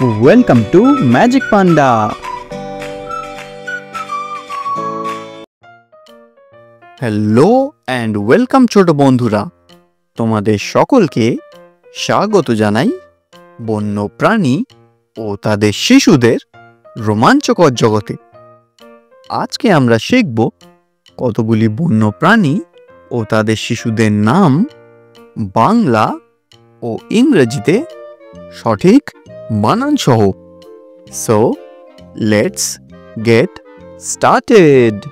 Welcome to magic panda. Hello and welcome ছোট বন্ধুরা, তোমাদের সকলকে স্বাগত জানাই বন্য প্রাণী ও তাদের শিশুদের রোমাঞ্চকর জগতে। আজকে আমরা শিখব কতগুলি বন্য প্রাণী ও তাদের শিশুদের নাম বাংলা ও ইংরেজিতে সঠিক বানান সহ। So let's get started.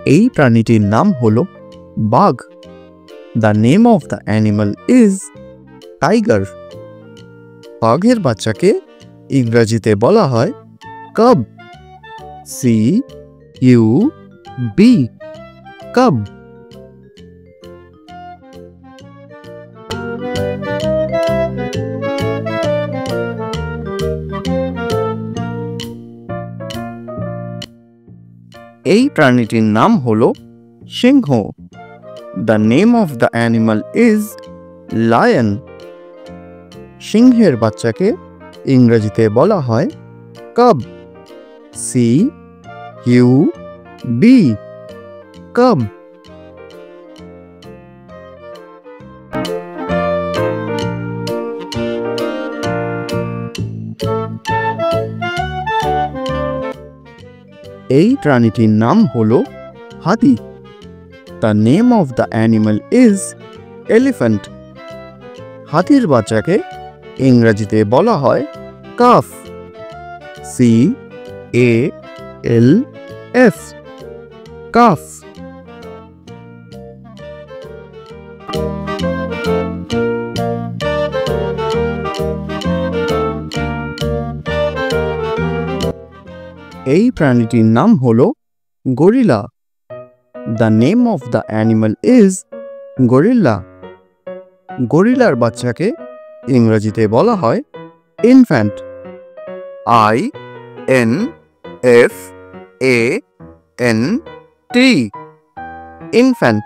এই প্রাণীটির নাম হলো বাঘ। The name of the animal is tiger. বাঘের বাচ্চাকে ইংরেজিতে বলা হয় কাব। CUB, কাব। এই প্রাণীটির নাম হলো সিংহ। The name of the animal is lion. সিংহের বাচ্চাকে ইংরেজিতে বলা হয় কাব। CUB, কাব। এই প্রাণীটির নাম হলো হাতি। The name of the animal is elephant. হাতির বাচ্চাকে ইংরেজিতে বলা হয় কাফ। CALF, calf. এই প্রাণীটির নাম হলো gorilla. The name of the animal is gorilla. গরিলার বাচ্চাকে ইংরেজিতে বলা হয় ইনফ্যান্ট। INFANT, infant.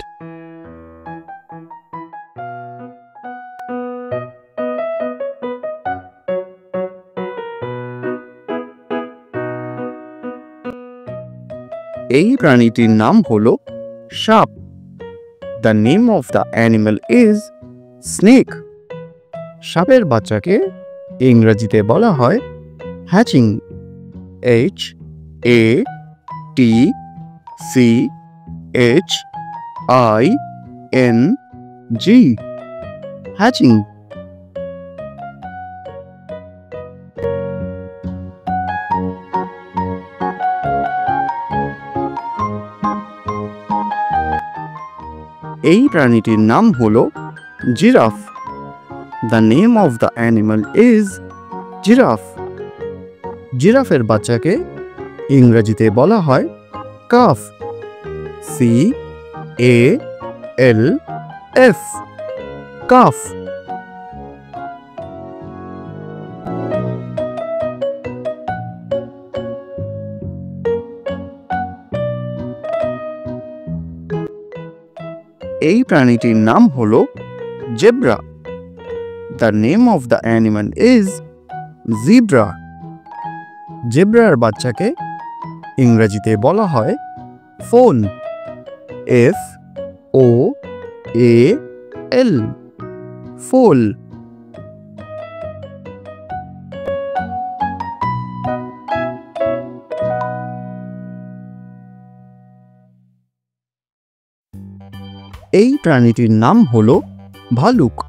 এই প্রাণীটির নাম হলো সাপ। The name of the animal is snake. সাপের বাচ্চাকে ইংরেজিতে বলা হয় হ্যাচিং। HATCHING, hatching. এই প্রাণীটির নাম হলো giraffe. The name of the animal is giraffe. জিরাফের বাচ্চাকে ইংরেজিতে বলা হয় কাফ। CALF, calf. এই প্রাণীটির নাম হলো zebra. The name of the animal is zebra. জেব্রার বাচ্চাকে ইংরেজিতে বলা হয় ফোন। FOAL, ফোল। এই প্রাণীটির নাম হলো ভালুক।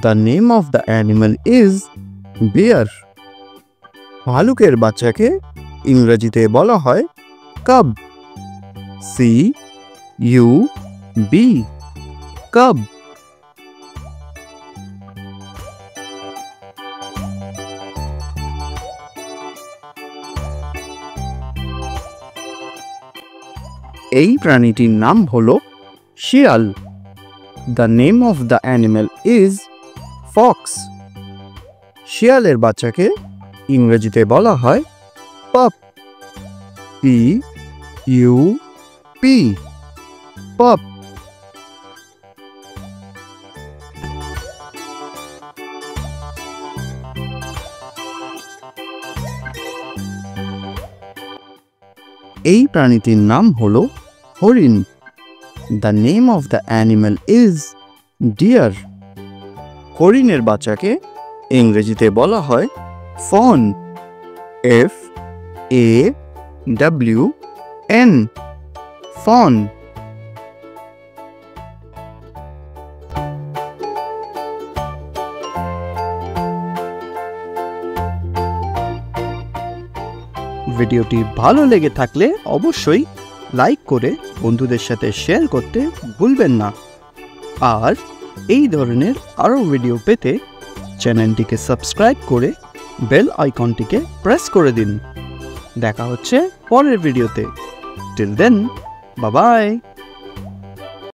The name of the animal is bear. ভালুকের বাচ্চাকে ইংরেজিতে বলা হয় কাব। CUB, কাব। এই প্রাণীটির নাম হলো শিয়াল। The name of the animal is Fox. শিয়ালের বাচ্চাকে ইংরেজিতে বলা হয় পাপ। PUP, পাপ। এই প্রাণীটির নাম হলো হরিণ। The name of the animal is deer. হরিণের বাচ্চাকে ইংরেজিতে বলা হয় ফন। FAWN, von. ভিডিওটি ভালো লেগে থাকলে অবশ্যই লাইক করে বন্ধুদের সাথে শেয়ার করতে ভুলবেন না। আর এই ধরনের আরও ভিডিও পেতে চ্যানেলটিকে সাবস্ক্রাইব করে বেল আইকনটিকে প্রেস করে দিন। দেখা হচ্ছে পরের ভিডিওতে। Till then, bye by.